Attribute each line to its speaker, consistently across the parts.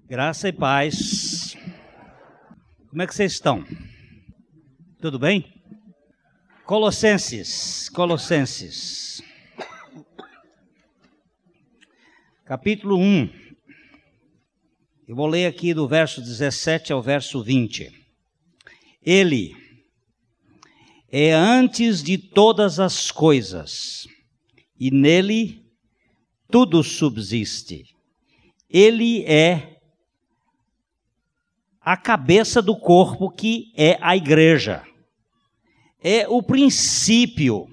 Speaker 1: Graça e paz. Como é que vocês estão? Tudo bem? Colossenses. Capítulo 1. Eu vou ler aqui do verso 17 ao verso 20. Ele é antes de todas as coisas, e nele tudo subsiste. Ele é a cabeça do corpo, que é a igreja. É o princípio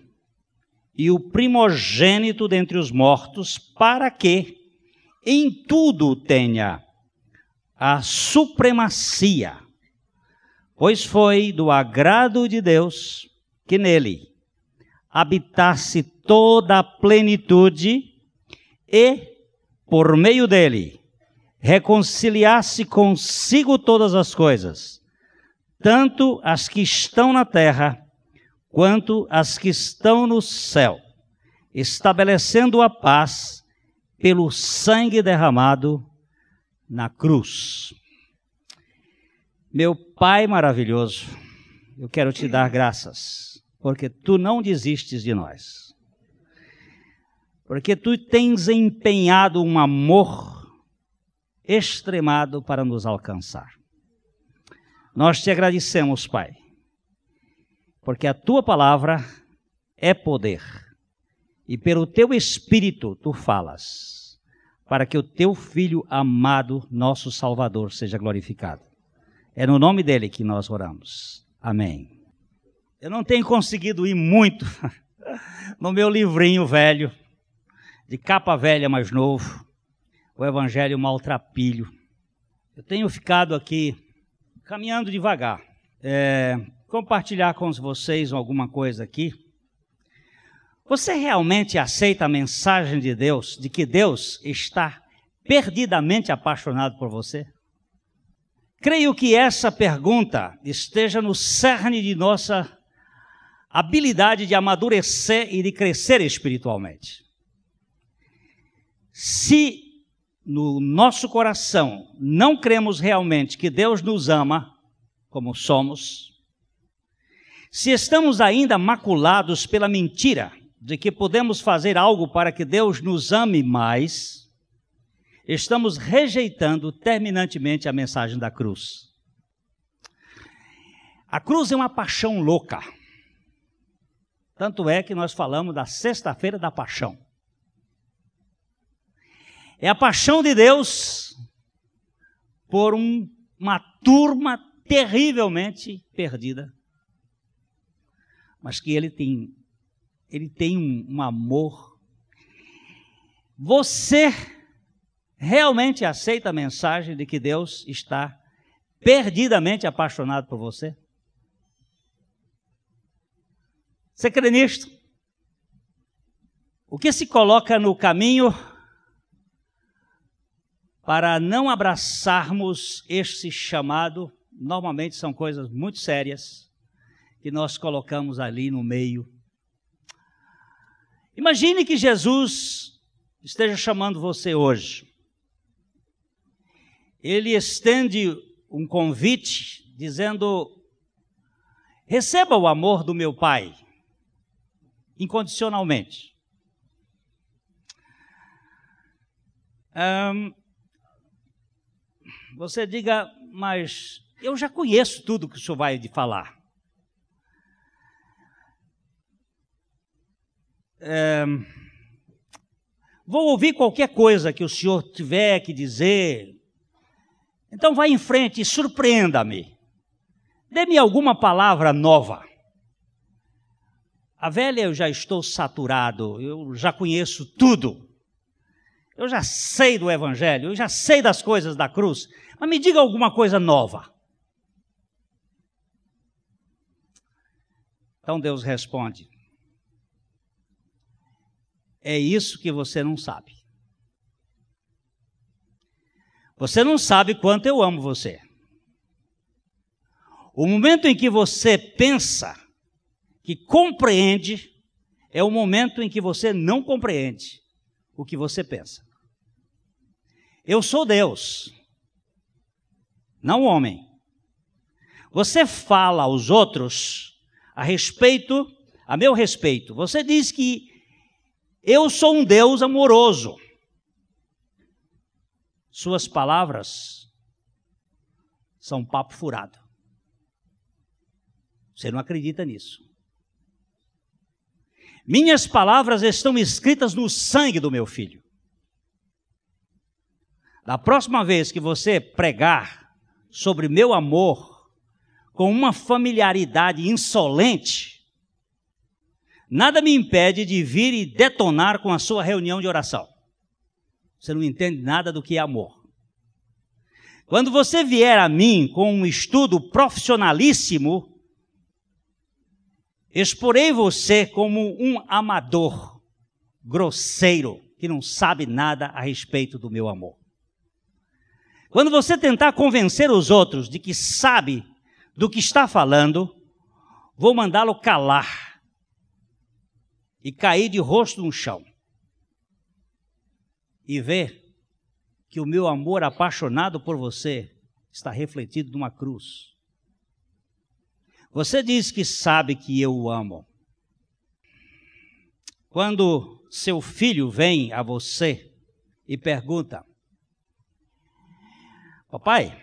Speaker 1: e o primogênito dentre os mortos, para que em tudo tenha a supremacia. Pois foi do agrado de Deus que nele habitasse toda a plenitude e, por meio dele, reconciliasse consigo todas as coisas, tanto as que estão na terra, quanto as que estão no céu, estabelecendo a paz pelo sangue derramado na cruz. Meu Pai maravilhoso, eu quero te dar graças, porque tu não desistes de nós, porque tu tens empenhado um amor extremado para nos alcançar. Nós te agradecemos, Pai, porque a tua palavra é poder, e pelo teu Espírito tu falas, para que o teu Filho amado, nosso Salvador, seja glorificado. É no nome dele que nós oramos. Amém. Eu não tenho conseguido ir muito no meu livrinho velho, de capa velha, mais novo, o Evangelho Maltrapilho. Eu tenho ficado aqui caminhando devagar, compartilhar com vocês alguma coisa aqui. Você realmente aceita a mensagem de Deus, de que Deus está perdidamente apaixonado por você? Creio que essa pergunta esteja no cerne de nossa habilidade de amadurecer e de crescer espiritualmente. Se no nosso coração não cremos realmente que Deus nos ama como somos, se estamos ainda maculados pela mentira de que podemos fazer algo para que Deus nos ame mais, estamos rejeitando terminantemente a mensagem da cruz. A cruz é uma paixão louca. Tanto é que nós falamos da sexta-feira da paixão. É a paixão de Deus por uma turma terrivelmente perdida, mas que Ele tem um amor. Você realmente aceita a mensagem de que Deus está perdidamente apaixonado por você? Você crê nisto? O que se coloca no caminho para não abraçarmos este chamado, normalmente são coisas muito sérias que nós colocamos ali no meio. Imagine que Jesus esteja chamando você hoje. Ele estende um convite dizendo: receba o amor do meu Pai, incondicionalmente. Você diga, mas eu já conheço tudo que o senhor vai falar. Vou ouvir qualquer coisa que o senhor tiver que dizer. Então vá em frente e surpreenda-me. Dê-me alguma palavra nova. A velha eu já estou saturado, eu já conheço tudo. Eu já sei do Evangelho, eu já sei das coisas da cruz, mas me diga alguma coisa nova. Então Deus responde: é isso que você não sabe. Você não sabe quanto eu amo você. O momento em que você pensa que compreende é o momento em que você não compreende o que você pensa. Eu sou Deus, não o homem. Você fala aos outros a meu respeito. Você diz que eu sou um Deus amoroso. Suas palavras são papo furado. Você não acredita nisso. Minhas palavras estão escritas no sangue do meu filho. Da próxima vez que você pregar sobre meu amor com uma familiaridade insolente, nada me impede de vir e detonar com a sua reunião de oração. Você não entende nada do que é amor. Quando você vier a mim com um estudo profissionalíssimo, exporei você como um amador, grosseiro, que não sabe nada a respeito do meu amor. Quando você tentar convencer os outros de que sabe do que está falando, vou mandá-lo calar e cair de rosto no chão. E ver que o meu amor apaixonado por você está refletido numa cruz. Você diz que sabe que eu o amo. Quando seu filho vem a você e pergunta: papai,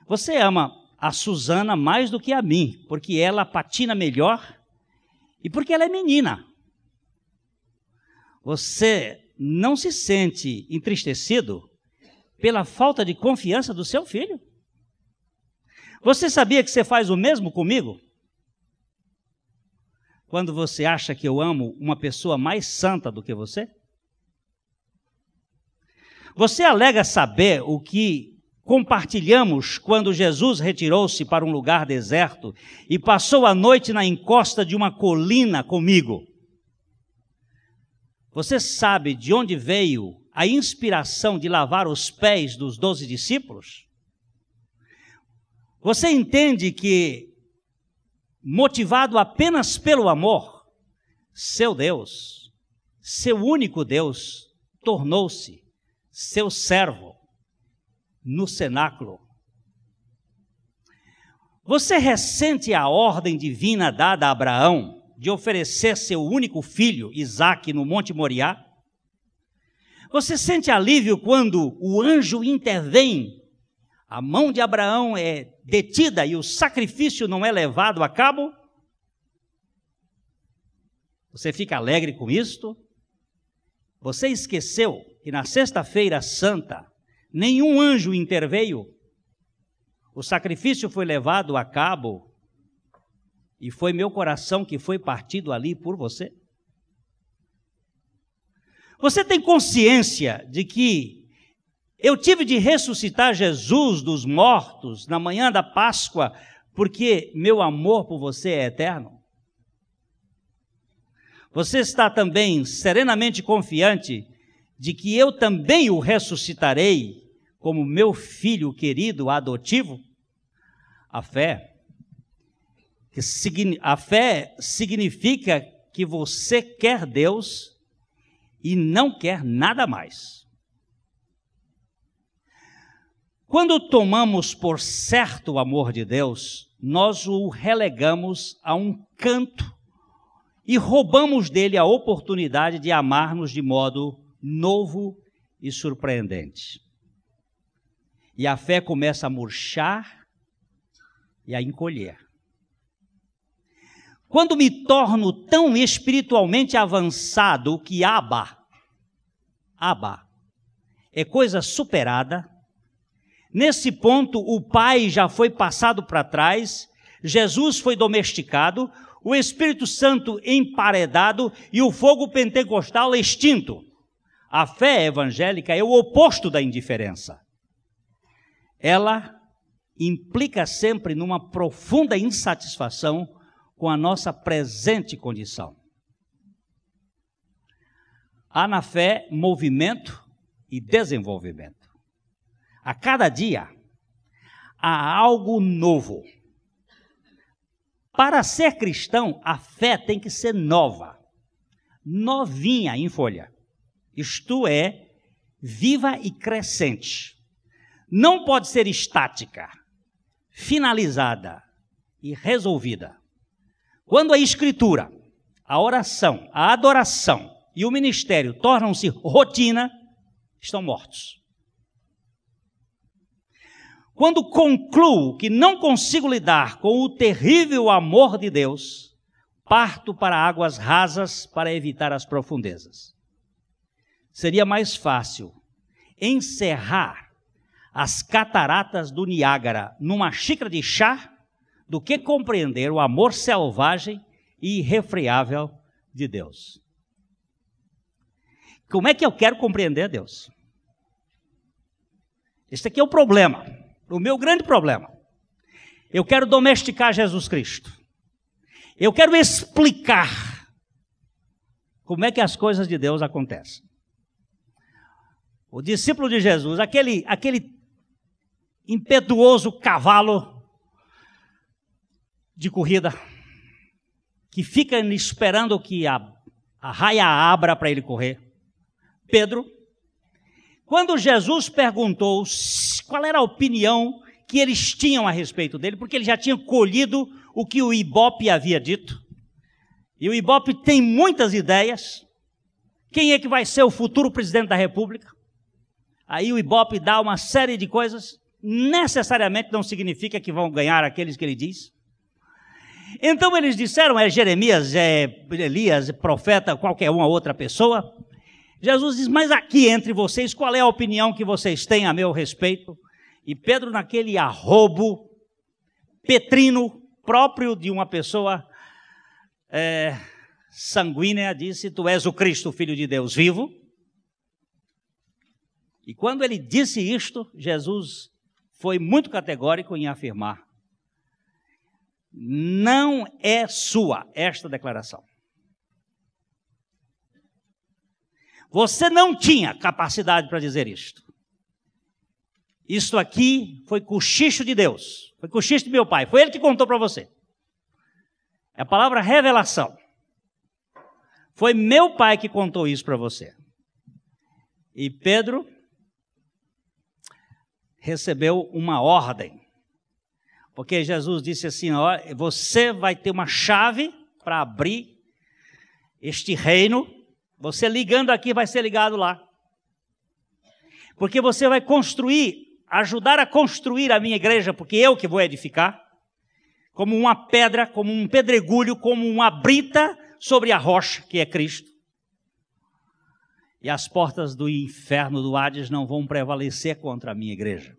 Speaker 1: você ama a Suzana mais do que a mim, porque ela patina melhor e porque ela é menina. Você não se sente entristecido pela falta de confiança do seu filho? Você sabia que você faz o mesmo comigo? Quando você acha que eu amo uma pessoa mais santa do que você? Você alega saber o que compartilhamos quando Jesus retirou-se para um lugar deserto e passou a noite na encosta de uma colina comigo. Você sabe de onde veio a inspiração de lavar os pés dos 12 discípulos? Você entende que, motivado apenas pelo amor, seu Deus, seu único Deus, tornou-se seu servo no cenáculo? Você ressente a ordem divina dada a Abraão de oferecer seu único filho, Isaque, no Monte Moriá? Você sente alívio quando o anjo intervém, a mão de Abraão é detida e o sacrifício não é levado a cabo? Você fica alegre com isto? Você esqueceu que na sexta-feira santa nenhum anjo interveio? O sacrifício foi levado a cabo e foi meu coração que foi partido ali por você? Você tem consciência de que eu tive de ressuscitar Jesus dos mortos na manhã da Páscoa, porque meu amor por você é eterno? Você está também serenamente confiante de que eu também o ressuscitarei como meu filho querido adotivo? A fé significa que você quer Deus e não quer nada mais. Quando tomamos por certo o amor de Deus, nós o relegamos a um canto e roubamos dele a oportunidade de amar-nos de modo novo e surpreendente. E a fé começa a murchar e a encolher. Quando me torno tão espiritualmente avançado que Abba é coisa superada, nesse ponto o Pai já foi passado para trás, Jesus foi domesticado, o Espírito Santo emparedado e o fogo pentecostal extinto. A fé evangélica é o oposto da indiferença. Ela implica sempre numa profunda insatisfação com a nossa presente condição. Há na fé movimento e desenvolvimento. A cada dia há algo novo. Para ser cristão, a fé tem que ser nova, novinha em folha. Isto é, viva e crescente. não pode ser estática, finalizada e resolvida. Quando a Escritura, a oração, a adoração e o ministério tornam-se rotina, estão mortos. Quando concluo que não consigo lidar com o terrível amor de Deus, parto para águas rasas para evitar as profundezas. Seria mais fácil encerrar as cataratas do Niágara numa xícara de chá do que compreender o amor selvagem e irrefreável de Deus. Como é que eu quero compreender Deus? Este aqui é o problema, o meu grande problema. Eu quero domesticar Jesus Cristo. Eu quero explicar como é que as coisas de Deus acontecem. O discípulo de Jesus, aquele impetuoso cavalo de corrida, que fica esperando que a raia abra para ele correr. Pedro, quando Jesus perguntou qual era a opinião que eles tinham a respeito dele, porque ele já tinha colhido o que o Ibope havia dito, e o Ibope tem muitas ideias, quem é que vai ser o futuro presidente da República? Aí o Ibope dá uma série de coisas, necessariamente não significa que vão ganhar aqueles que ele diz. Então eles disseram, é Jeremias, é Elias, é profeta, qualquer uma outra pessoa. Jesus diz, mas aqui entre vocês, qual é a opinião que vocês têm a meu respeito? E Pedro, naquele arrobo petrino, próprio de uma pessoa sanguínea, disse, tu és o Cristo, Filho de Deus vivo. E quando ele disse isto, Jesus foi muito categórico em afirmar, não é sua esta declaração. Você não tinha capacidade para dizer isto. Isto aqui foi cochicho de Deus, foi cochicho de meu pai, foi ele que contou para você. É a palavra revelação. Foi meu pai que contou isso para você. E Pedro recebeu uma ordem, porque Jesus disse assim, ó, você vai ter uma chave para abrir este reino, você ligando aqui vai ser ligado lá, porque você vai construir, ajudar a construir a minha igreja, porque eu que vou edificar, como uma pedra, como um pedregulho, como uma brita sobre a rocha que é Cristo. E as portas do inferno, do Hades, não vão prevalecer contra a minha igreja.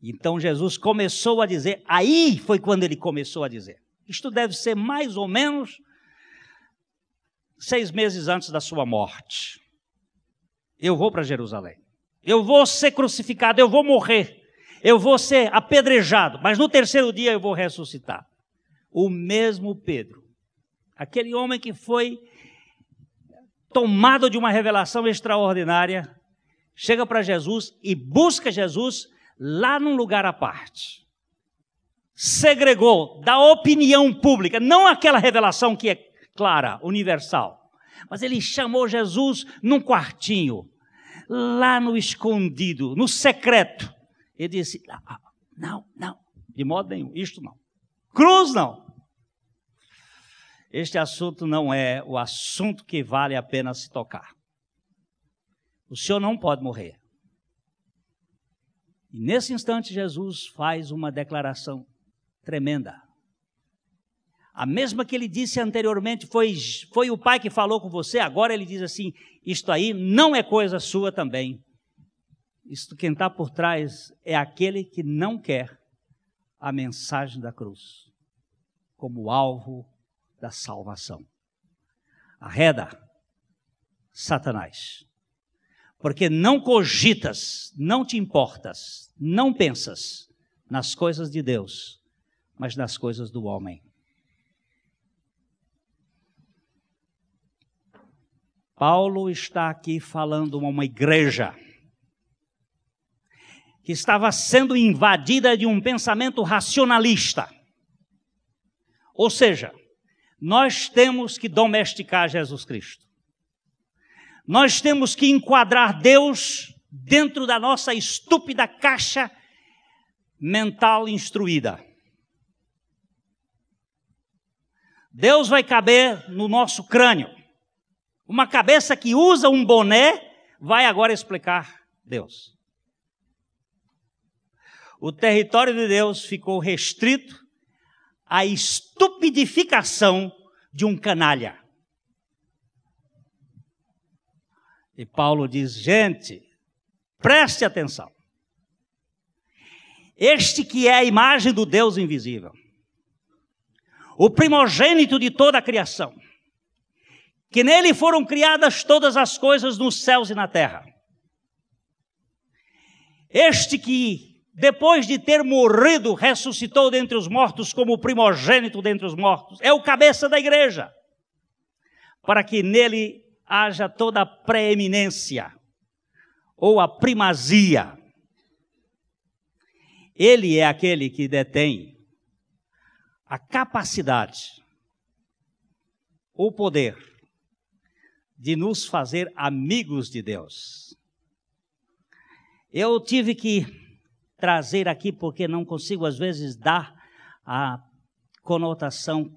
Speaker 1: Então Jesus começou a dizer, aí foi quando ele começou a dizer. Isto deve ser mais ou menos 6 meses antes da sua morte. Eu vou para Jerusalém. Eu vou ser crucificado, eu vou morrer. Eu vou ser apedrejado, mas no 3º dia eu vou ressuscitar. O mesmo Pedro, aquele homem que foi tomado de uma revelação extraordinária, chega para Jesus e busca Jesus lá num lugar à parte. Segregou da opinião pública, não aquela revelação que é clara, universal, mas ele chamou Jesus num quartinho, lá no escondido, no secreto. Ele disse, não, de modo nenhum, isto não. Cruz não. Este assunto não é o assunto que vale a pena se tocar. O senhor não pode morrer. E nesse instante Jesus faz uma declaração tremenda. A mesma que ele disse anteriormente, foi o Pai que falou com você, agora ele diz assim, isto aí não é coisa sua também. Isto quem está por trás é aquele que não quer a mensagem da cruz como alvo da salvação. Arreda, Satanás, porque não cogitas, não te importas, não pensas nas coisas de Deus, mas nas coisas do homem. Paulo está aqui falando a uma igreja que estava sendo invadida de um pensamento racionalista. Ou seja, nós temos que domesticar Jesus Cristo. Nós temos que enquadrar Deus dentro da nossa estúpida caixa mental instruída. Deus vai caber no nosso crânio. Uma cabeça que usa um boné vai agora explicar Deus. O território de Deus ficou restrito à estupidificação de um canalha. E Paulo diz, gente, preste atenção. Este que é a imagem do Deus invisível, o primogênito de toda a criação, que nele foram criadas todas as coisas nos céus e na terra. Este que, depois de ter morrido, ressuscitou dentre os mortos como o primogênito dentre os mortos, é o cabeça da igreja, para que nele haja toda a preeminência, ou a primazia. Ele é aquele que detém a capacidade, o poder de nos fazer amigos de Deus. Eu tive que trazer aqui, porque não consigo às vezes dar a conotação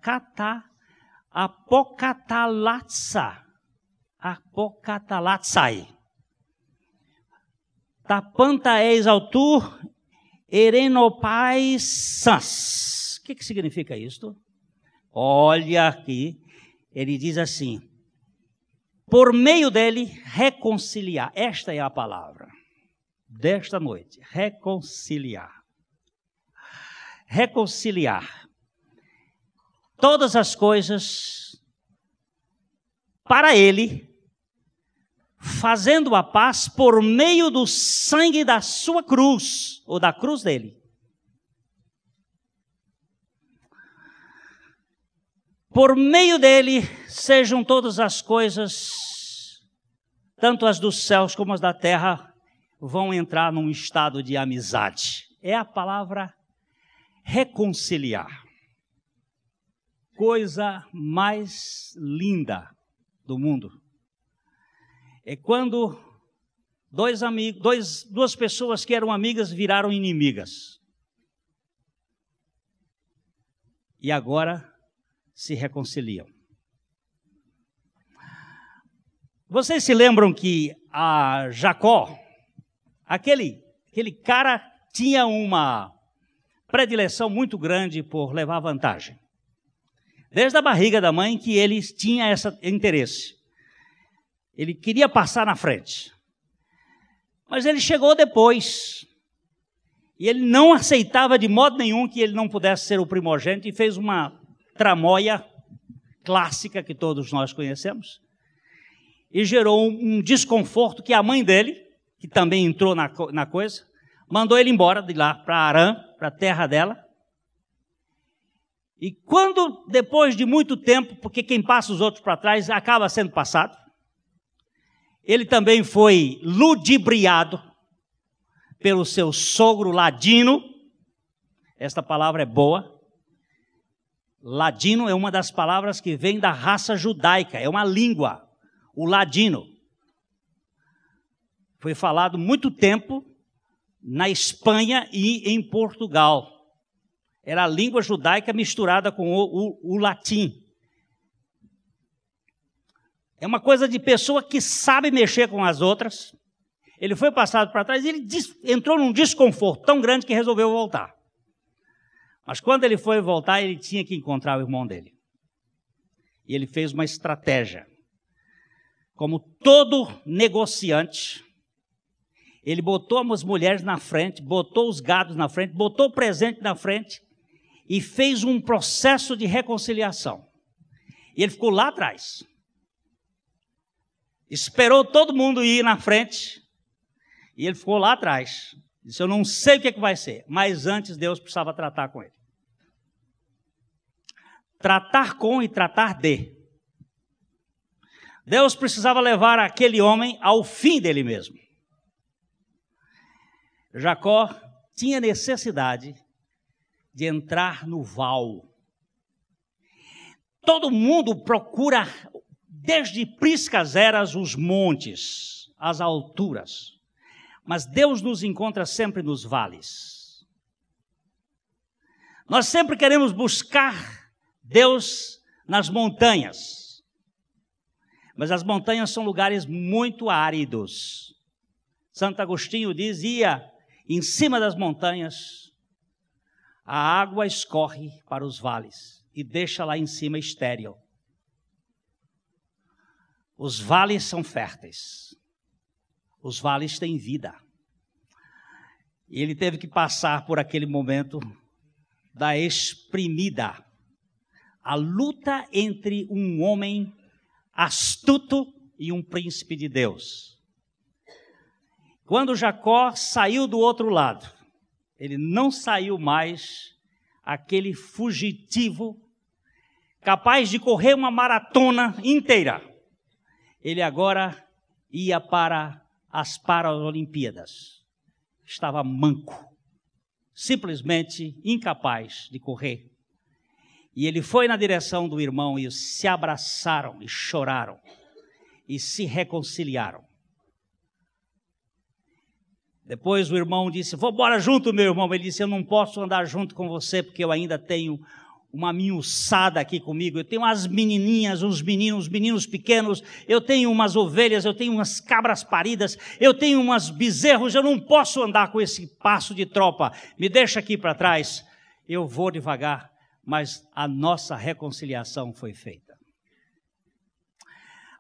Speaker 1: apokatalatsai. Tapanta eis autor erenopais sans. O que significa isto? Olha aqui, ele diz assim, por meio dele reconciliar. Esta é a palavra desta noite, reconciliar. Reconciliar todas as coisas para ele, fazendo a paz por meio do sangue da sua cruz, ou da cruz dele. Por meio dele sejam todas as coisas, tanto as dos céus como as da terra, vão entrar num estado de amizade. É a palavra reconciliar. Coisa mais linda do mundo. É quando duas pessoas que eram amigas viraram inimigas. E agora se reconciliam. Vocês se lembram que a Jacó, aquele cara tinha uma predileção muito grande por levar vantagem. Desde a barriga da mãe que ele tinha esse interesse. Ele queria passar na frente. Mas ele chegou depois. E ele não aceitava de modo nenhum que ele não pudesse ser o primogênito e fez uma tramóia clássica que todos nós conhecemos, e gerou um desconforto que a mãe dele, que também entrou na coisa, mandou ele embora de lá para Arã, para a terra dela. E quando, depois de muito tempo, porque quem passa os outros para trás acaba sendo passado, ele também foi ludibriado pelo seu sogro ladino. Esta palavra é boa. Ladino é uma das palavras que vem da raça judaica, é uma língua, o ladino. Foi falado muito tempo na Espanha e em Portugal. Era a língua judaica misturada com o latim. É uma coisa de pessoa que sabe mexer com as outras. Ele foi passado para trás e ele entrou num desconforto tão grande que resolveu voltar. Mas quando ele foi voltar, ele tinha que encontrar o irmão dele. E ele fez uma estratégia. Como todo negociante, ele botou as mulheres na frente, botou os gados na frente, botou o presente na frente e fez um processo de reconciliação. E ele ficou lá atrás. Esperou todo mundo ir na frente e ele ficou lá atrás. Disse, eu não sei o que vai ser, mas antes Deus precisava tratar com ele. Tratar com e tratar de. Deus precisava levar aquele homem ao fim dele mesmo. Jacó tinha necessidade de entrar no val. Todo mundo procura, desde priscas eras, os montes, as alturas. Mas Deus nos encontra sempre nos vales. Nós sempre queremos buscar Deus nas montanhas. Mas as montanhas são lugares muito áridos. Santo Agostinho dizia, em cima das montanhas, a água escorre para os vales e deixa lá em cima estéril. Os vales são férteis. Os vales têm vida. E ele teve que passar por aquele momento da exprimida. A luta entre um homem astuto e um príncipe de Deus. Quando Jacó saiu do outro lado, ele não saiu mais aquele fugitivo capaz de correr uma maratona inteira. Ele agora ia para as Paralimpíadas. Estava manco, simplesmente incapaz de correr. E ele foi na direção do irmão e se abraçaram e choraram e se reconciliaram. Depois o irmão disse, vou embora junto, meu irmão. Ele disse, eu não posso andar junto com você porque eu ainda tenho uma miuçada aqui comigo. Eu tenho umas menininhas, uns meninos pequenos. Eu tenho umas ovelhas, eu tenho umas cabras paridas. Eu tenho umas bezerros. Eu não posso andar com esse passo de tropa. Me deixa aqui para trás. Eu vou devagar. Mas a nossa reconciliação foi feita.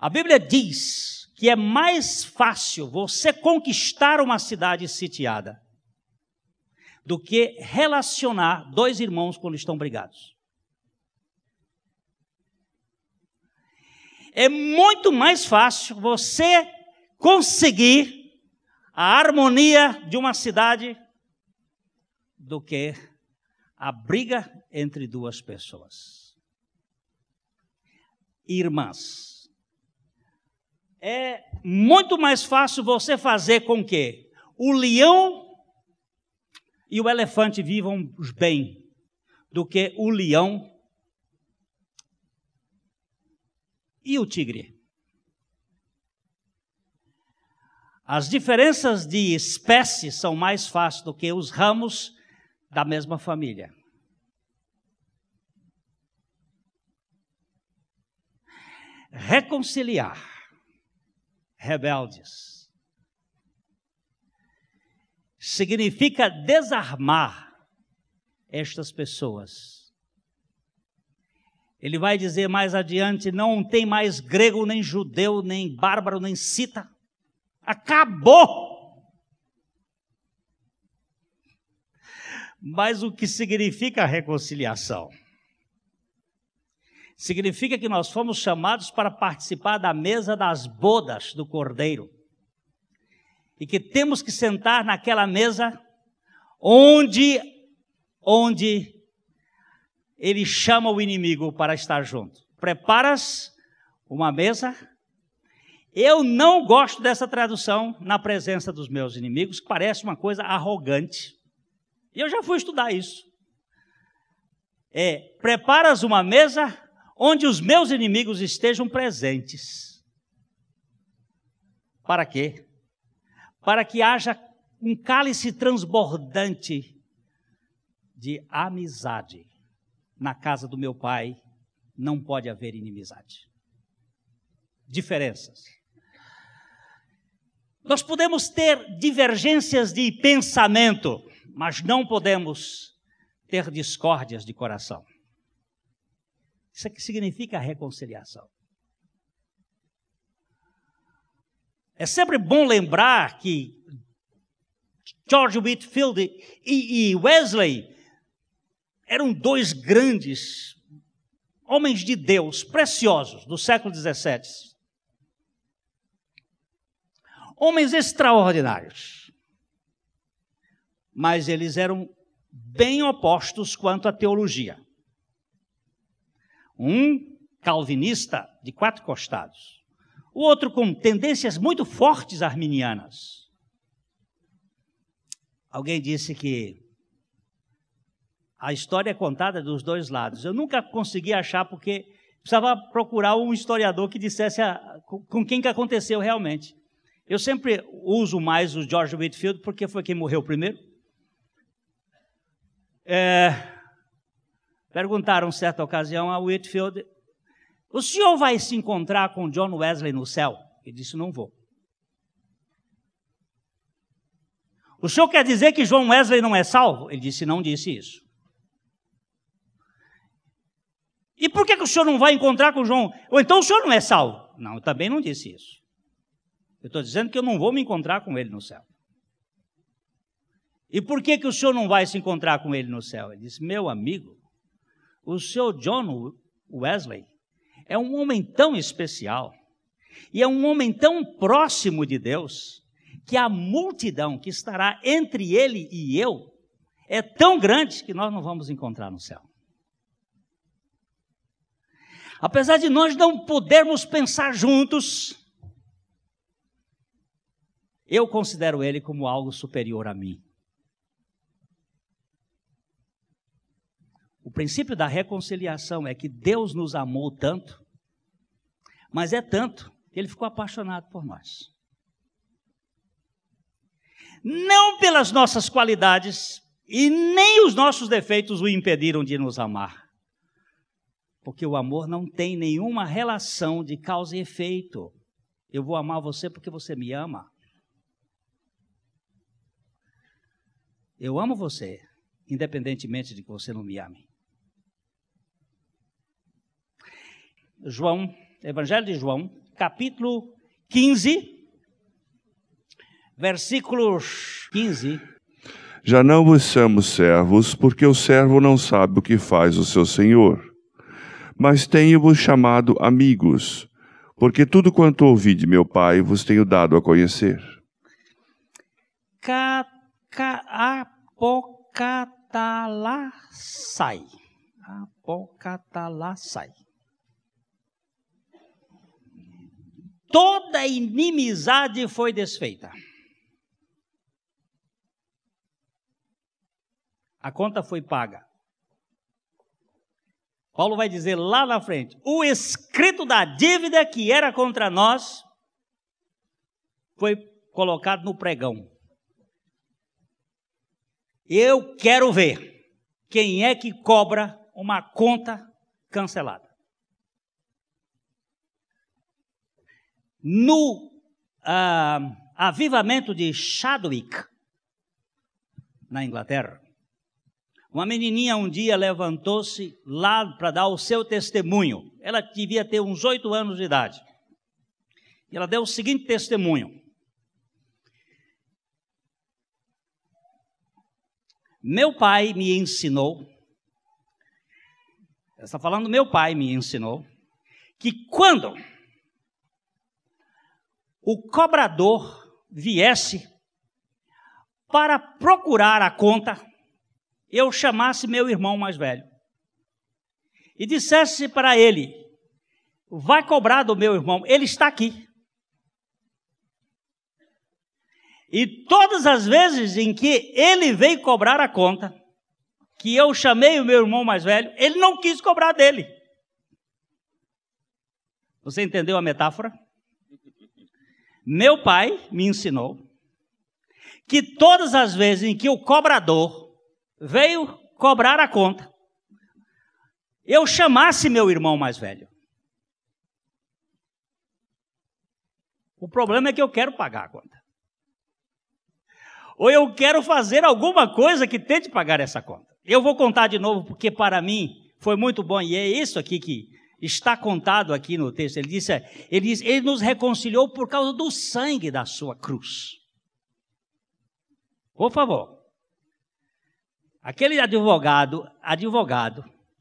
Speaker 1: A Bíblia diz que é mais fácil você conquistar uma cidade sitiada do que relacionar dois irmãos quando estão brigados. É muito mais fácil você conseguir a harmonia de uma cidade do que a briga entre duas pessoas. Irmãs, é muito mais fácil você fazer com que o leão e o elefante vivam bem do que o leão e o tigre. As diferenças de espécies são mais fáceis do que os ramos da mesma família. Reconciliar rebeldes significa desarmar estas pessoas. Ele vai dizer mais adiante, não tem mais grego, nem judeu, nem bárbaro, nem cita. Acabou! Mas o que significa a reconciliação? Significa que nós fomos chamados para participar da mesa das bodas do Cordeiro. E que temos que sentar naquela mesa onde ele chama o inimigo para estar junto. Preparas uma mesa. Eu não gosto dessa tradução, na presença dos meus inimigos, que parece uma coisa arrogante. E eu já fui estudar isso. Preparas uma mesa onde os meus inimigos estejam presentes. Para quê? Para que haja um cálice transbordante de amizade. Na casa do meu Pai não pode haver inimizade. Diferenças. Nós podemos ter divergências de pensamento, mas não podemos ter discórdias de coração. Isso é que significa a reconciliação. É sempre bom lembrar que George Whitefield e Wesley eram dois grandes homens de Deus, preciosos, do século XVII. Homens extraordinários. Mas eles eram bem opostos quanto à teologia. Um calvinista de 4 costados. O outro com tendências muito fortes arminianas. Alguém disse que a história é contada dos dois lados. Eu nunca consegui achar porque precisava procurar um historiador que dissesse com quem que aconteceu realmente. Eu sempre uso mais o George Whitefield, porque foi quem morreu primeiro. Perguntaram, certa ocasião, a Whitefield: o senhor vai se encontrar com John Wesley no céu? Ele disse: não vou. O senhor quer dizer que John Wesley não é salvo? Ele disse: não disse isso. E por que o senhor não vai encontrar com João? Ou então o senhor não é salvo? Não, eu também não disse isso. Eu estou dizendo que eu não vou me encontrar com ele no céu. E por que o senhor não vai se encontrar com ele no céu? Ele disse: meu amigo, o senhor John Wesley é um homem tão especial e é um homem tão próximo de Deus que a multidão que estará entre ele e eu é tão grande que nós não vamos encontrar no céu. Apesar de nós não podermos pensar juntos, eu considero ele como algo superior a mim. O princípio da reconciliação é que Deus nos amou tanto, mas é tanto que ele ficou apaixonado por nós. Não pelas nossas qualidades e nem os nossos defeitos o impediram de nos amar. Porque o amor não tem nenhuma relação de causa e efeito. Eu vou amar você porque você me ama. Eu amo você, independentemente de que você não me ame. Evangelho de João, capítulo 15, versículos 15.
Speaker 2: Já não vos chamo servos, porque o servo não sabe o que faz o seu senhor. Mas tenho-vos chamado amigos, porque tudo quanto ouvi de meu Pai vos tenho dado a conhecer.
Speaker 1: Apocatalassai. Apocatalassai. Toda inimizade foi desfeita. A conta foi paga. Paulo vai dizer lá na frente: o escrito da dívida que era contra nós foi colocado no pregão. Eu quero ver quem é que cobra uma conta cancelada. No avivamento de Chadwick, na Inglaterra, uma menininha um dia levantou-se lá para dar o seu testemunho. Ela devia ter uns 8 anos de idade. E ela deu o seguinte testemunho: meu pai me ensinou, ela está falando, meu pai me ensinou, que quando o cobrador viesse para procurar a conta, eu chamasse meu irmão mais velho e dissesse para ele: vai cobrar do meu irmão, ele está aqui. E todas as vezes em que ele veio cobrar a conta, que eu chamei o meu irmão mais velho, ele não quis cobrar dele. Você entendeu a metáfora? Meu pai me ensinou que todas as vezes em que o cobrador veio cobrar a conta, eu chamasse meu irmão mais velho. O problema é que eu quero pagar a conta. Ou eu quero fazer alguma coisa que tente pagar essa conta. Eu vou contar de novo, porque para mim foi muito bom, e é isso aqui que está contado aqui no texto. Ele diz, ele nos reconciliou por causa do sangue da sua cruz. Por favor. Aquele advogado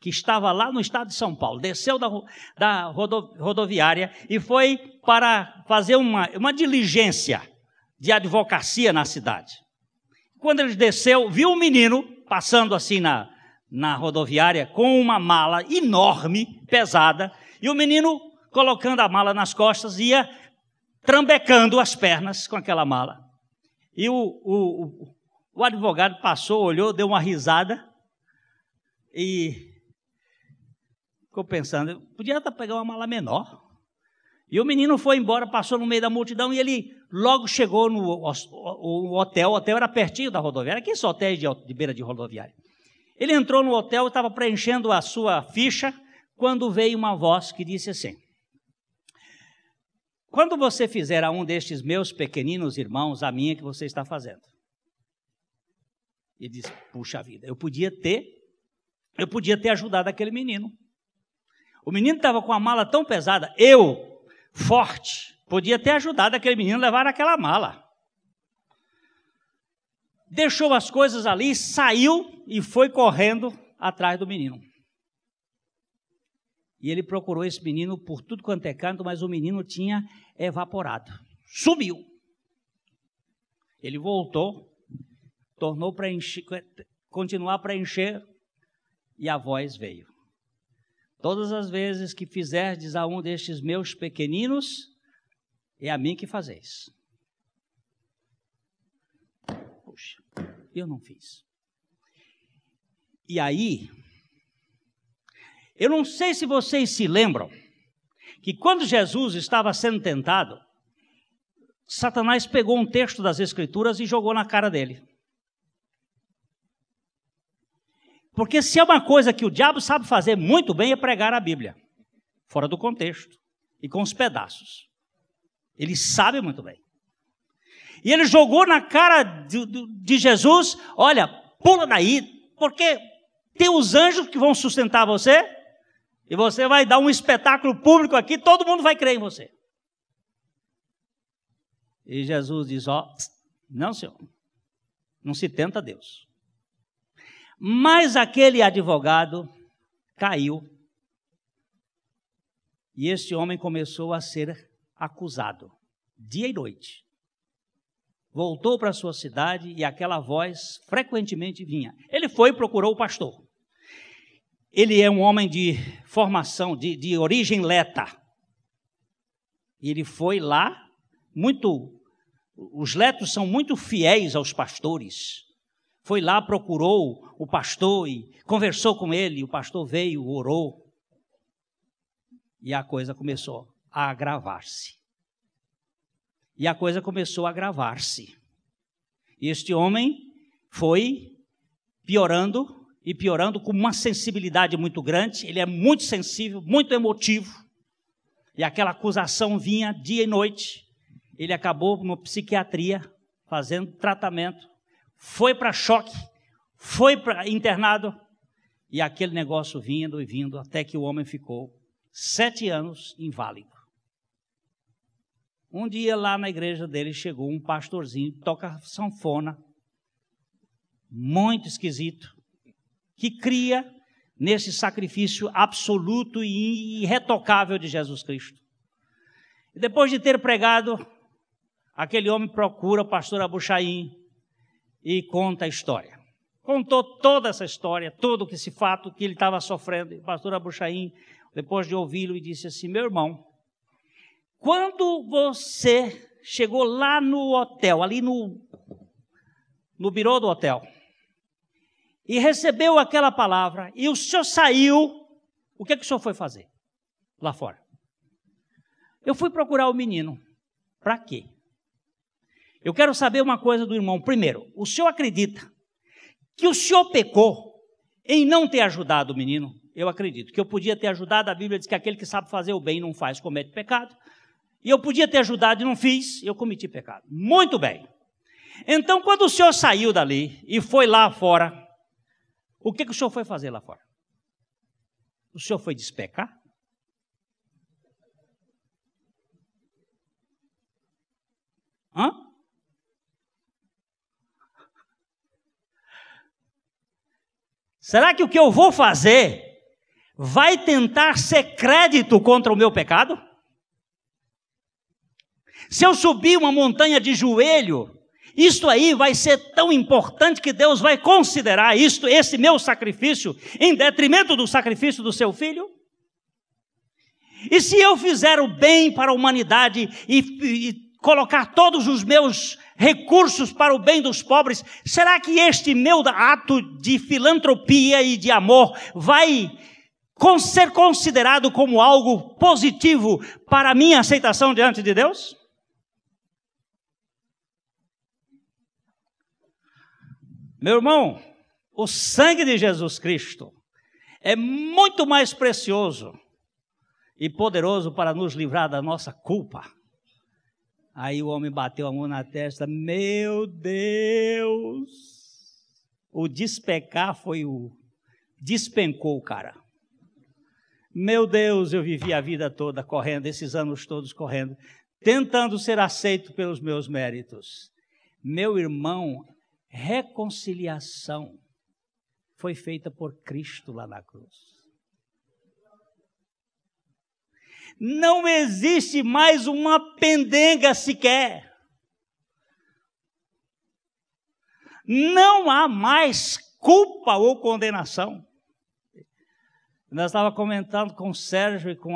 Speaker 1: que estava lá no estado de São Paulo, desceu da rodoviária e foi para fazer uma diligência de advocacia na cidade. Quando ele desceu, viu um menino passando assim na rodoviária com uma mala enorme, pesada, e o menino, colocando a mala nas costas, ia trambecando as pernas com aquela mala. E o advogado passou, olhou, deu uma risada e ficou pensando: podia até pegar uma mala menor. E o menino foi embora, passou no meio da multidão e ele logo chegou no hotel. O hotel era pertinho da rodoviária. Aqui são hotéis de beira de rodoviária. Ele entrou no hotel e estava preenchendo a sua ficha quando veio uma voz que disse assim: quando você fizer a um destes meus pequeninos irmãos, a minha que você está fazendo. Ele disse: puxa vida, eu podia ter ajudado aquele menino. O menino estava com a mala tão pesada, eu, forte, podia ter ajudado aquele menino a levar aquela mala. Deixou as coisas ali, saiu e foi correndo atrás do menino. E ele procurou esse menino por tudo quanto é canto, mas o menino tinha evaporado. Sumiu. Ele voltou, tornou para continuar a preencher, e a voz veio: todas as vezes que fizerdes a um destes meus pequeninos, é a mim que fazeis. Puxa, eu não fiz. E aí, eu não sei se vocês se lembram que quando Jesus estava sendo tentado, Satanás pegou um texto das Escrituras e jogou na cara dele. Porque se é uma coisa que o diabo sabe fazer muito bem, é pregar a Bíblia, fora do contexto e com os pedaços. Ele sabe muito bem. E ele jogou na cara de Jesus: olha, pula daí, porque tem os anjos que vão sustentar você, e você vai dar um espetáculo público aqui, todo mundo vai crer em você. E Jesus diz: ó, não, senhor, não se tenta a Deus. Mas aquele advogado caiu, e esse homem começou a ser acusado, dia e noite. Voltou para a sua cidade e aquela voz frequentemente vinha. Ele foi e procurou o pastor. Ele é um homem de formação, de origem leta. Ele foi lá, os letos são muito fiéis aos pastores. Foi lá, procurou o pastor e conversou com ele. O pastor veio, orou. E a coisa começou a agravar-se. E a coisa começou a agravar-se. E este homem foi piorando e piorando com uma sensibilidade muito grande. Ele é muito sensível, muito emotivo. E aquela acusação vinha dia e noite. Ele acabou numa psiquiatria, fazendo tratamento. Foi para choque, foi para internado, e aquele negócio vindo e vindo, até que o homem ficou 7 anos inválido. Um dia lá na igreja dele chegou um pastorzinho, toca sanfona, muito esquisito, que cria nesse sacrifício absoluto e irretocável de Jesus Cristo. E depois de ter pregado, aquele homem procura o pastor Abuchaim, e conta a história. Contou toda essa história, todo esse fato que ele estava sofrendo. E o pastor Abuchaim, depois de ouvi-lo, disse assim: meu irmão, quando você chegou lá no hotel, ali no birô do hotel, e recebeu aquela palavra, e o senhor saiu, o que o senhor foi fazer lá fora? Eu fui procurar o menino. Para quê? Eu quero saber uma coisa do irmão. Primeiro, o senhor acredita que o senhor pecou em não ter ajudado o menino? Eu acredito que eu podia ter ajudado. A Bíblia diz que aquele que sabe fazer o bem não faz, comete pecado. E eu podia ter ajudado e não fiz, eu cometi pecado. Muito bem. Então, quando o senhor saiu dali e foi lá fora, o que o senhor foi fazer lá fora? O senhor foi despecar? Hã? Será que o que eu vou fazer vai tentar ser crédito contra o meu pecado? Se eu subir uma montanha de joelho, isto aí vai ser tão importante que Deus vai considerar esse meu sacrifício em detrimento do sacrifício do seu filho? E se eu fizer o bem para a humanidade e colocar todos os meus recursos para o bem dos pobres, será que este meu ato de filantropia e de amor vai ser considerado como algo positivo para a minha aceitação diante de Deus? Meu irmão, o sangue de Jesus Cristo é muito mais precioso e poderoso para nos livrar da nossa culpa. Aí o homem bateu a mão na testa, meu Deus, o despecar foi despencou o cara. Meu Deus, eu vivi a vida toda correndo, esses anos todos correndo, tentando ser aceito pelos meus méritos. Meu irmão, reconciliação foi feita por Cristo lá na cruz. Não existe mais uma pendenga sequer. Não há mais culpa ou condenação. Nós estávamos comentando com o Sérgio e com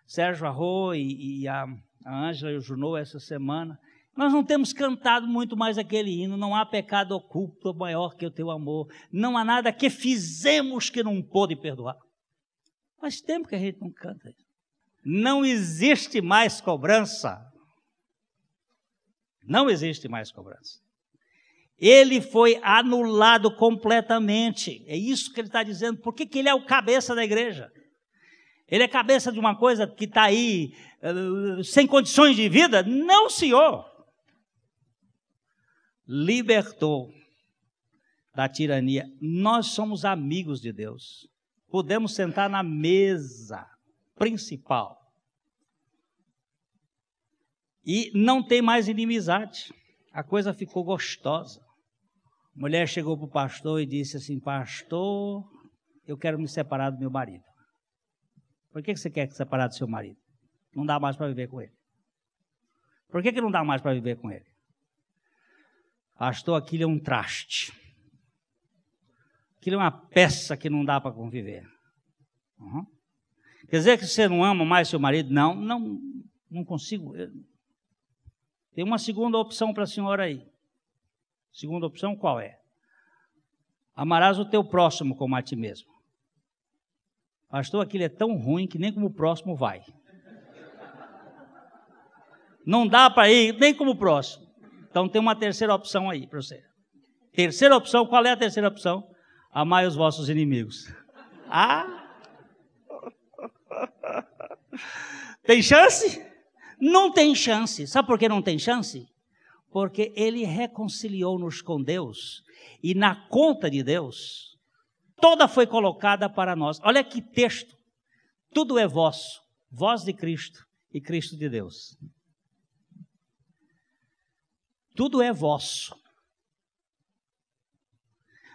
Speaker 1: Sérgio Arro e a Ângela e o Junô essa semana. Nós não temos cantado muito mais aquele hino, não há pecado oculto maior que o teu amor, não há nada que fizemos que não pôde perdoar. Faz tempo que a gente não canta isso. Não existe mais cobrança. Não existe mais cobrança. Ele foi anulado completamente. É isso que ele está dizendo. Por que ele é o cabeça da igreja? Ele é cabeça de uma coisa que está aí sem condições de vida? Não, senhor. Libertou da tirania. Nós somos amigos de Deus. Podemos sentar na mesa principal. E não tem mais inimizade. A coisa ficou gostosa. A mulher chegou para o pastor e disse assim, pastor, eu quero me separar do meu marido. Por que você quer se separar do seu marido? Não dá mais para viver com ele. Por que não dá mais para viver com ele? Pastor, aquilo é um traste. Aquilo é uma peça que não dá para conviver. Uhum. Quer dizer que você não ama mais seu marido? Não consigo. Tem uma segunda opção para a senhora aí. Segunda opção qual é? Amarás o teu próximo como a ti mesmo. Pastor, aquilo é tão ruim que nem como o próximo vai. Não dá para ir nem como o próximo. Então tem uma terceira opção aí para você. Terceira opção, qual é a terceira opção? Amai os vossos inimigos. Tem chance? Não tem chance. Sabe por que não tem chance? Porque ele reconciliou-nos com Deus. E na conta de Deus, toda foi colocada para nós. Olha que texto. Tudo é vosso. Vós de Cristo e Cristo de Deus. Tudo é vosso.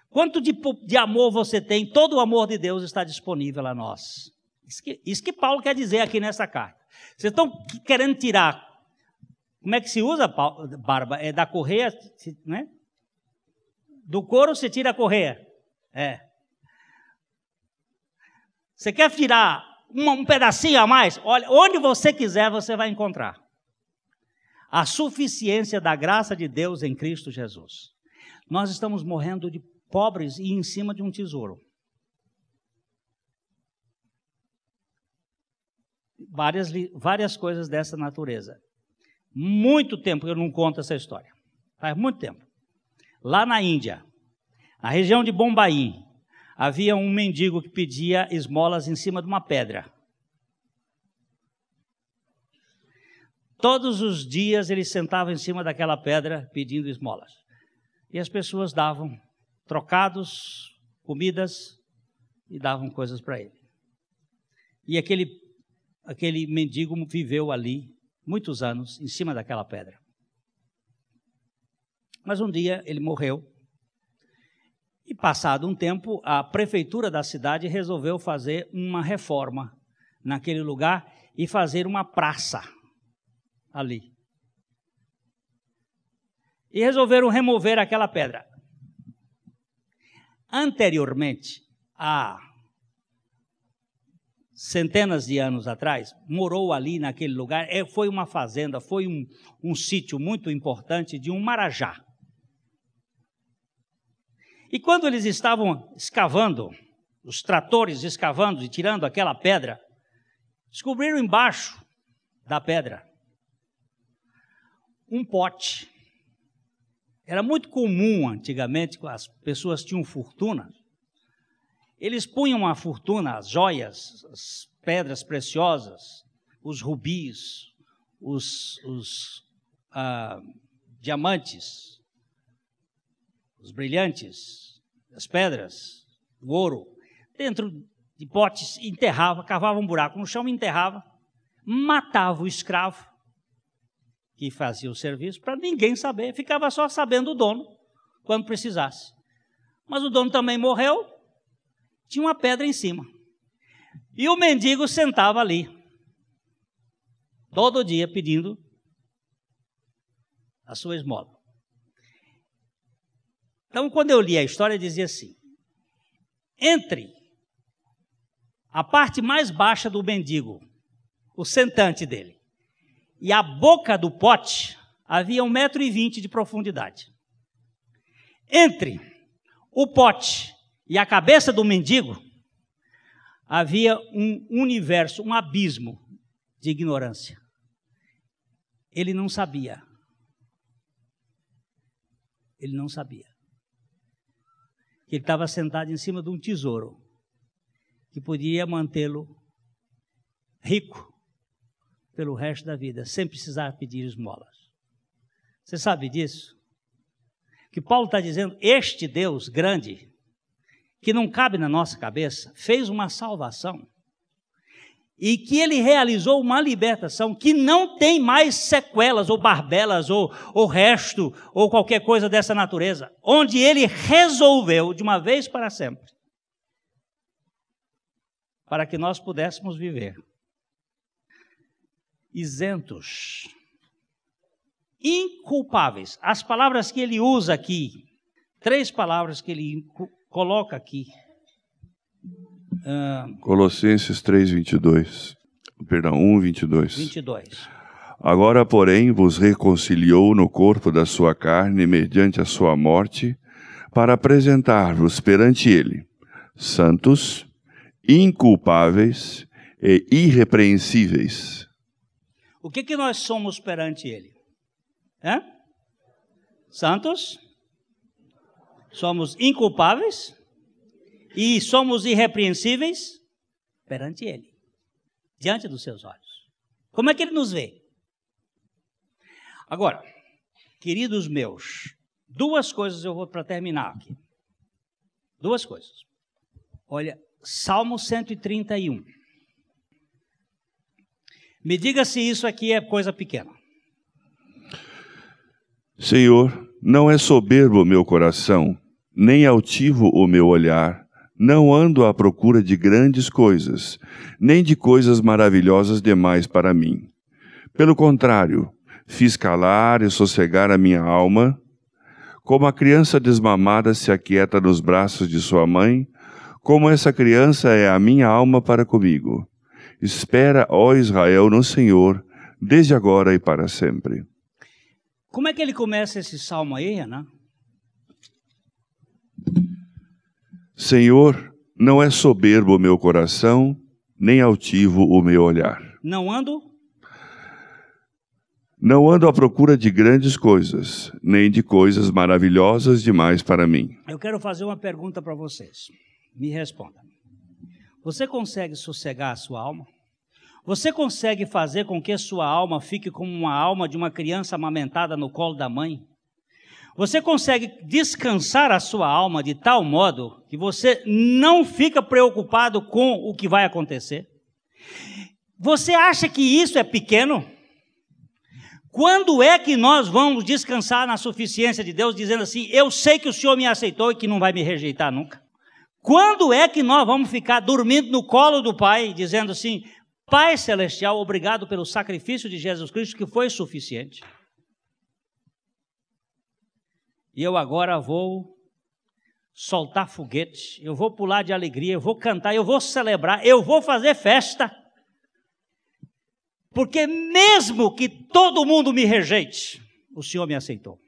Speaker 1: Quanto de amor você tem, todo o amor de Deus está disponível a nós. Isso que Paulo quer dizer aqui nessa carta. Vocês estão querendo tirar, como é que se usa, Barba? É da correia, né? Do couro você tira a correia. Você quer tirar um pedacinho a mais? Olha, onde você quiser você vai encontrar. A suficiência da graça de Deus em Cristo Jesus. Nós estamos morrendo de pobres e em cima de um tesouro. Várias coisas dessa natureza. Muito tempo que eu não conto essa história. Faz muito tempo. Lá na Índia, na região de Bombaim, havia um mendigo que pedia esmolas em cima de uma pedra. Todos os dias ele sentava em cima daquela pedra pedindo esmolas. E as pessoas davam trocados, comidas e davam coisas para ele. E aquele mendigo viveu ali muitos anos em cima daquela pedra. Mas um dia ele morreu. E passado um tempo, a prefeitura da cidade resolveu fazer uma reforma naquele lugar e fazer uma praça ali. E resolveram remover aquela pedra. Anteriormente, há centenas de anos atrás, morou ali naquele lugar, foi uma fazenda, foi um sítio muito importante de um marajá. E quando eles estavam escavando os tratores escavando e tirando aquela pedra, descobriram embaixo da pedra um pote. Era muito comum antigamente, quando as pessoas tinham fortuna, eles punham a fortuna, as joias, as pedras preciosas, os rubis, os diamantes, os brilhantes, as pedras, o ouro, dentro de potes, enterrava, cavava um buraco no chão, enterrava, matava o escravo que fazia o serviço, para ninguém saber, ficava só sabendo o dono, quando precisasse. Mas o dono também morreu, tinha uma pedra em cima. E o mendigo sentava ali, todo dia pedindo a sua esmola. Então, quando eu li a história, dizia assim: entre a parte mais baixa do mendigo, o sentante dele, e a boca do pote, havia 1,20 m de profundidade. Entre o pote e a cabeça do mendigo, havia um universo, um abismo de ignorância. Ele não sabia. Ele não sabia que ele estava sentado em cima de um tesouro que podia mantê-lo rico pelo resto da vida, sem precisar pedir esmolas. Você sabe disso? Que Paulo está dizendo, este Deus grande, que não cabe na nossa cabeça, fez uma salvação e que ele realizou uma libertação que não tem mais sequelas ou barbelas ou resto ou qualquer coisa dessa natureza, onde ele resolveu de uma vez para sempre para que nós pudéssemos viver isentos, inculpáveis. As palavras que ele usa aqui, 3 palavras que ele coloca aqui.
Speaker 2: Colossenses 3:22. Perdão, 1:22.
Speaker 1: 22.
Speaker 2: Agora, porém, vos reconciliou no corpo da sua carne mediante a sua morte, para apresentar-vos perante ele, santos, inculpáveis e irrepreensíveis.
Speaker 1: O que nós somos perante ele? Santos, somos inculpáveis e somos irrepreensíveis perante ele, diante dos seus olhos. Como é que ele nos vê? Agora, queridos meus, 2 coisas eu vou para terminar aqui. 2 coisas. Olha, Salmo 131. Me diga se isso aqui é coisa pequena.
Speaker 2: Senhor, não é soberbo o meu coração, nem altivo o meu olhar. Não ando à procura de grandes coisas, nem de coisas maravilhosas demais para mim. Pelo contrário, fiz calar e sossegar a minha alma, como a criança desmamada se aquieta nos braços de sua mãe, como essa criança é a minha alma para comigo. Espera, ó Israel, no Senhor, desde agora e para sempre.
Speaker 1: Como é que ele começa esse salmo aí, Renan?
Speaker 2: Senhor, não é soberbo o meu coração, nem altivo o meu olhar.
Speaker 1: Não ando
Speaker 2: à procura de grandes coisas, nem de coisas maravilhosas demais para mim.
Speaker 1: Eu quero fazer uma pergunta para vocês. Me responda. Você consegue sossegar a sua alma? Você consegue fazer com que a sua alma fique como uma alma de uma criança amamentada no colo da mãe? Você consegue descansar a sua alma de tal modo que você não fica preocupado com o que vai acontecer? Você acha que isso é pequeno? Quando é que nós vamos descansar na suficiência de Deus, dizendo assim, eu sei que o Senhor me aceitou e que não vai me rejeitar nunca? Quando é que nós vamos ficar dormindo no colo do Pai, dizendo assim, Pai Celestial, obrigado pelo sacrifício de Jesus Cristo, que foi suficiente. E eu agora vou soltar foguete, eu vou pular de alegria, eu vou cantar, eu vou celebrar, eu vou fazer festa. Porque mesmo que todo mundo me rejeite, o Senhor me aceitou.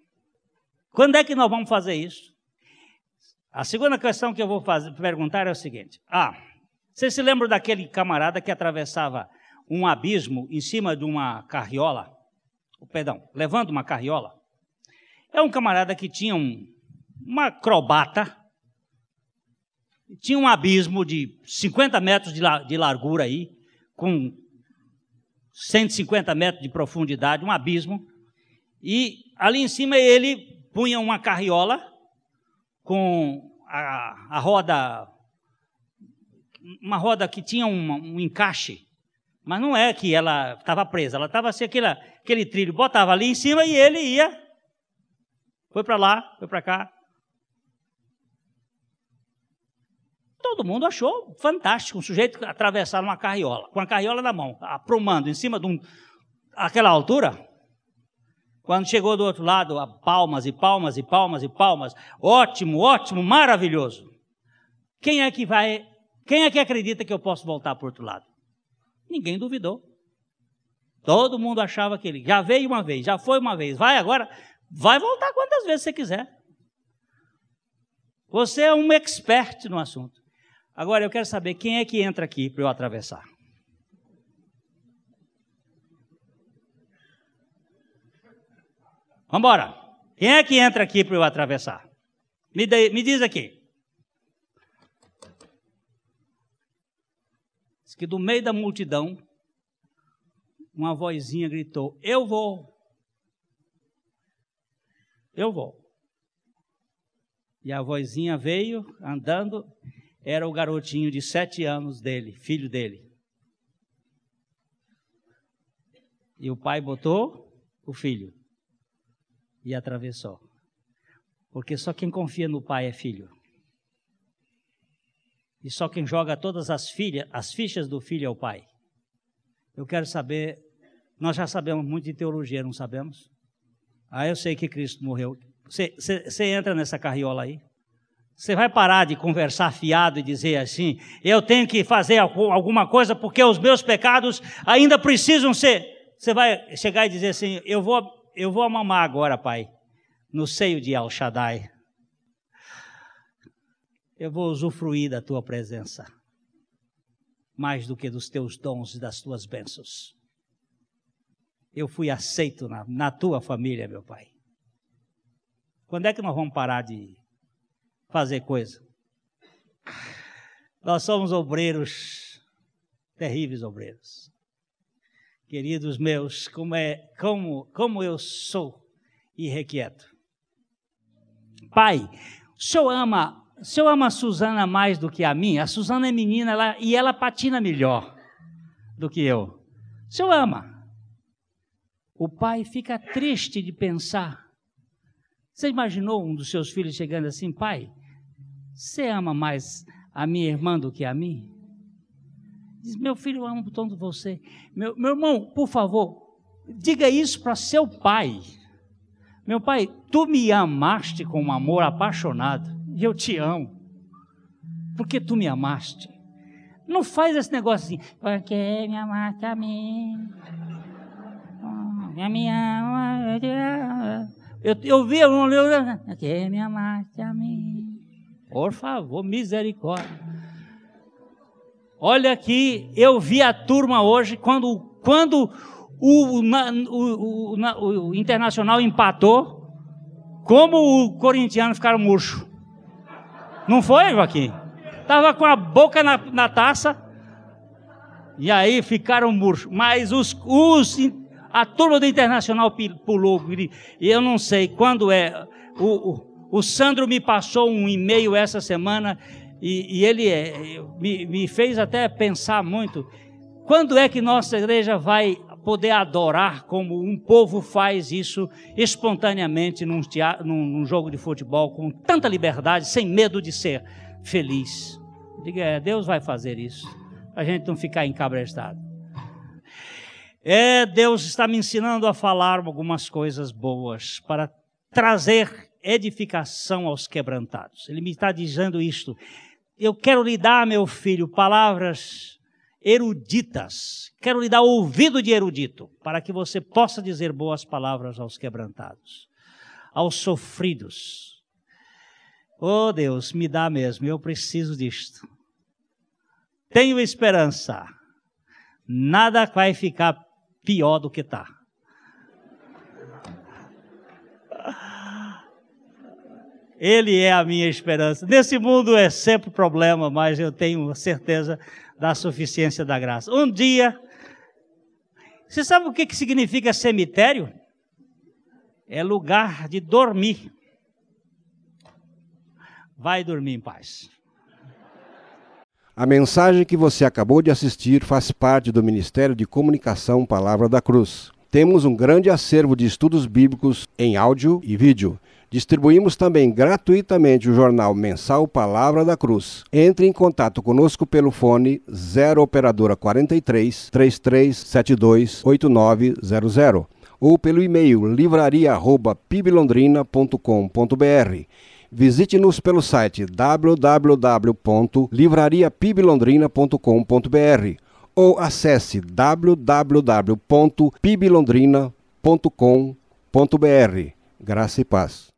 Speaker 1: Quando é que nós vamos fazer isso? A segunda questão que eu vou perguntar é o seguinte. Você se lembra daquele camarada que atravessava um abismo em cima de uma carriola? Levando uma carriola? É um camarada que tinha uma acrobata, tinha um abismo de 50 metros de largura aí, com 150 metros de profundidade, um abismo, e ali em cima ele punha uma carriola com a roda, uma roda que tinha um encaixe, mas não é que ela estava presa, ela estava assim, aquele trilho, botava ali em cima e ele ia, foi para lá, foi para cá. Todo mundo achou fantástico, um sujeito atravessar uma carriola, com a carriola na mão, aprumando em cima de aquela altura. Quando chegou do outro lado, palmas e palmas e palmas e palmas. Ótimo, ótimo, maravilhoso. Quem é que acredita que eu posso voltar para o outro lado? Ninguém duvidou. Todo mundo achava que ele já veio uma vez, já foi uma vez, vai agora, vai voltar quantas vezes você quiser. Você é um expert no assunto. Agora eu quero saber quem é que entra aqui para eu atravessar. Vamos embora. Quem é que entra aqui para eu atravessar? Me diz aqui. Diz que do meio da multidão, uma vozinha gritou, eu vou. Eu vou. E a vozinha veio andando, era o garotinho de 7 anos dele, filho dele. E o pai botou o filho e atravessou. Porque só quem confia no pai é filho. E só quem joga todas as fichas do filho é o pai. Eu quero saber, nós já sabemos muito de teologia, não sabemos? Eu sei que Cristo morreu. Você entra nessa carriola aí? Você vai parar de conversar fiado e dizer assim, eu tenho que fazer alguma coisa porque os meus pecados ainda precisam ser... Você vai chegar e dizer assim, eu vou mamar agora, pai, no seio de El Shaddai. Eu vou usufruir da tua presença, mais do que dos teus dons e das tuas bênçãos. Eu fui aceito na tua família, meu pai. Quando é que nós vamos parar de fazer coisa? Nós somos obreiros, terríveis obreiros. Queridos meus, como eu sou irrequieto. Pai, o senhor ama a Suzana mais do que a mim? A Suzana é menina e ela patina melhor do que eu. O senhor ama. O pai fica triste de pensar. Você imaginou um dos seus filhos chegando assim, pai, você ama mais a minha irmã do que a mim? Diz, meu filho, eu amo tanto você. Meu irmão, por favor, diga isso para seu pai. Meu pai, tu me amaste com um amor apaixonado. E eu te amo. Porque tu me amaste. Não faz esse negócio assim. Porque me amaste a mim. Me ama. Eu vi porque me amaste a mim. Por favor, misericórdia. Olha aqui, eu vi a turma hoje, quando o Internacional empatou, como o corintiano ficaram murcho. Não foi, Joaquim? Estava com a boca na taça, e aí ficaram murchos. Mas a turma do Internacional pulou, e eu não sei quando é. O Sandro me passou um e-mail essa semana, e ele me fez até pensar muito, quando é que nossa igreja vai poder adorar como um povo faz isso espontaneamente num jogo de futebol, com tanta liberdade, sem medo de ser feliz? Diga, Deus vai fazer isso, a gente não ficar encabrestado. Deus está me ensinando a falar algumas coisas boas, para trazer edificação aos quebrantados. Ele me está dizendo isto. Eu quero lhe dar, meu filho, palavras eruditas. Quero lhe dar ouvido de erudito, para que você possa dizer boas palavras aos quebrantados, aos sofridos. Oh Deus, me dá mesmo, eu preciso disto. Tenho esperança. Nada vai ficar pior do que está. Ele é a minha esperança. Nesse mundo é sempre problema, mas eu tenho certeza da suficiência da graça. Um dia, você sabe o que significa cemitério? É lugar de dormir. Vai dormir em paz.
Speaker 3: A mensagem que você acabou de assistir faz parte do Ministério de Comunicação Palavra da Cruz. Temos um grande acervo de estudos bíblicos em áudio e vídeo. Distribuímos também gratuitamente o jornal mensal Palavra da Cruz. Entre em contato conosco pelo fone 0 operadora 43 3372 8900 ou pelo e-mail livraria@piblondrina.com.br. Visite-nos pelo site www.livrariapiblondrina.com.br ou acesse www.piblondrina.com.br. Graça e paz.